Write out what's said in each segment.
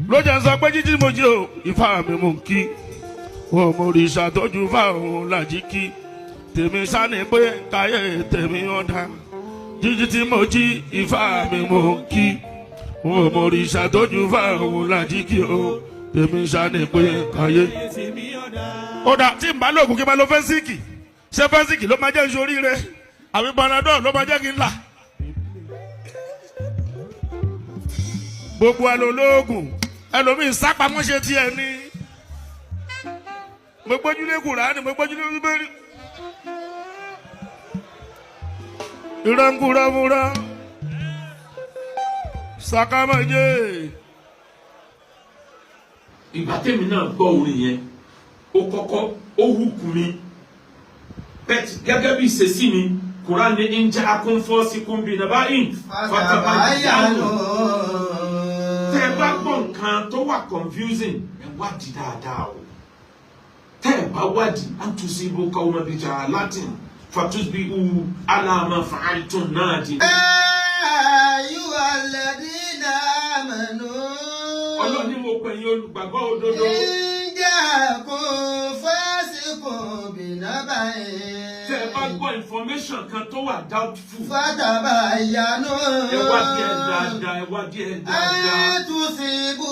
ló jẹ́ sọ pé jíjí mo jí o Ifá mi mú kí wọn mo rí ìṣàtọ́jú fáwọn làjí kí tèmi sáni pé káyé tèmi ọ̀dà jíjí tí mo jí Ifá mi mú kí wọn mo rí ìṣàtọ́jú fáwọn làjí kí o tèmi sáni pé káyé. ó dà tí n bá lóògùn kí n bá lo fẹ́síkì ṣé fẹ́síkì ló máa jẹ́ ìṣoríire àbí panadol ló máa jẹ́ kí n là. gbogbo ẹlòlóògùn ẹlòmíín sápamọ́ ṣe tiẹ̀ ní. mo gbójúlé Kùránì mo gbójúlé Bíbélì. ìrọ̀nkúrọ̀múrọ̀ sàkámọ́jẹ́. ìgbà tèmi náà gbọ́ orin yẹn ó kọ́kọ́ ó hùkù mi gẹ́gẹ́ bí ìṣesí mi Kùránì ń jẹ́ akúnfọ́síkún bíi nàbáyìn fatabayanu. tẹ́ ẹ bá gbọ́ nǹkan tó wà confusing ẹ wádìí dáadáa o. tẹ́ ẹ bá wádìí antusibu qawman bijahalatin fatusbihu ala ma fa'altum nadimin. ayyuhal ladina amanu. Ọlọ́run ní mo pè yín olùgbàgbọ́ òdodo. Inja'akum fasiqun binaba'in. Tẹ́ ẹ bá gbọ́ information kan tó wà doubtful. Fatabayyanu. ẹ wádìí ẹ dáadáa ẹ wádìí ẹ dáadáa. Tusibu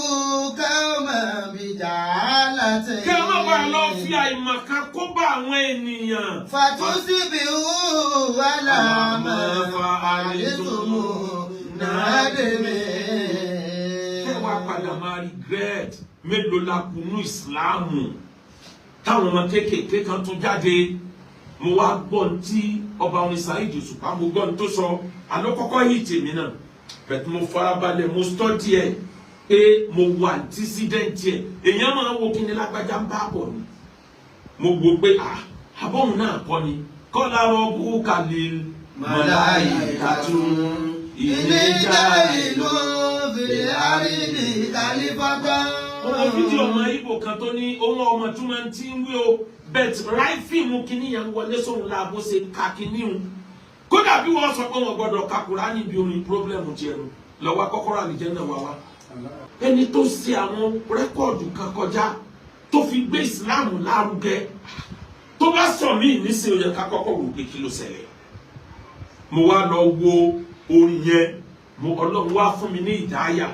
qawman bijahalatin. kí ẹ má bàa lọ fi àìmọ̀kan kó bá àwọn ènìyàn. Fatusbihu ala ma fa'altum nadimin. wá padà máa regret mélòó la kùnú ìsìláàmù táwọn ọmọ kéékèèké kan tún jáde. mo wá gbọ́ tí ọba orin Saheed Òṣùpá mo gbọ́ tó sọ àlọ́ kọ́kọ́ yìí tèmi náà bẹ̀tẹ̀ mo farabalẹ̀ mo study ẹ̀ pé mo wà antecedent ẹ̀ èèyàn máa wo kí ni lágbájá ń bá bọ̀ ni mo gbọ́ pé àbọ̀hún náà kọ́ ni kọ́lá rọ́bù kàlẹ́ màláíkàtún ìlẹ́jà ìlú àrídì kàlífàtà. ọmọ fídíò ọmọ Ìgbò kan tó ní ohun ọmọ tó máa ń tí ń wí o bẹ́ẹ̀ ráì fíìmù kìíní yẹn wọlé sóhun láàbò ṣe ka kìíní o kódà bí wọ́n sọ pé wọ́n gbọ́dọ̀ ka Kùránì bí orin pírọ́blẹ́mù tiẹ̀ nù lọ́wọ́ kọ́kọ́rọ́ àlìjẹ́nnà wá wá. ẹni tó ṣe àwọn rẹ́kọ̀dù kan kọjá tó fi gbé ìsìláàmù lárugẹ tó bá sọ mí níṣẹ́ ó yẹ ká kọ́kọ́ wò pé kí ló ṣẹlẹ̀. mo wá lọ wo orin yẹn Ọlọ́run wá fún mi ní ìdáyà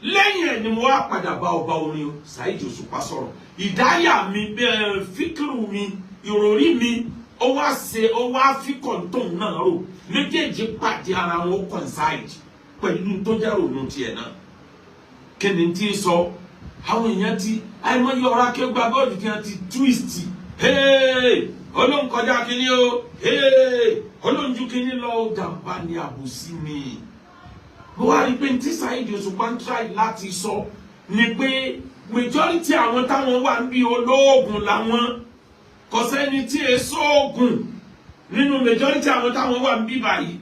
lẹ́yìn ẹ̀ ni mo wá padà bá ọba orin Saheed Òṣùpá sọ̀rọ̀ ìdáyà mi fíkìrù mi ìròrí mi ó wá fi kọ̀ǹtọ̀n náà rò méjèèjì pàdé ara wọn coincide pẹ̀lú tó jẹ́ ronú tiẹ̀ náà kí ni tí ń sọ àwọn èèyàn ti àìmọye ọ̀rọ̀ akéwà bọ́ọ̀lù kí wọ́n ti twist Ọlọ́run kọjá kínní o Ọlọ́run ju kínní lọ jàǹbá ni àbòsí ni. mo wá rí pé tí Saheed Òṣùpá ń try láti sọ ni pé majority àwọn táwọn wà ń bí olóògùn làwọn kò sẹ́ni tí è sóògùn nínú majority àwọn táwọn wà ń bí báyìí.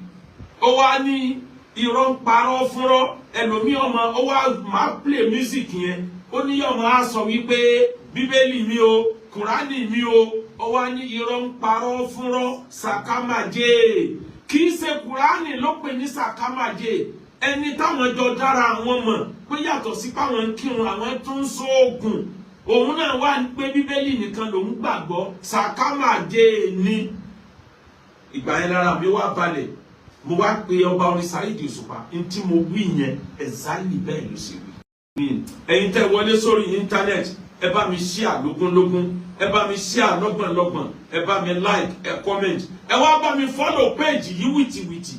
ó wá ní irọ́ ń parọ́ fúnrọ́ ẹlòmíì ọmọ ó wá máa play music yẹn ó ní ọmọ á sọ wípé Bíbélì mi o Kùránì mi o ó wá ní irọ́ ń parọ́ fúnrọ́ sàkámàjé kì í ṣe Kùránì ló pè ní sàkámàjé ẹni táwọn jọ dára àwọn mọ̀ pé yàtọ̀ sí páwọn ń kírun àwọn tó ń sóògùn òun náà wà ní pé Bíbélì nìkan lòún gbàgbọ́ sàkámàjé ni. ìgbà yẹn lára mi wá balẹ̀ mo wá pe ọba orin Saheed Òṣùpá n tí mo wí yẹn exactly bẹ́ẹ̀ ló ṣe wí. ẹ̀yin tẹ́ wọlé sórí íńtánẹ́ẹ̀tì ẹ bá mi share lógúnlógún ẹ bá mi share lọ́gbọ̀nlọ́gbọ̀n ẹ bá mi like ẹ comment ẹ wá bá mi follow page yìí wìtìwìtì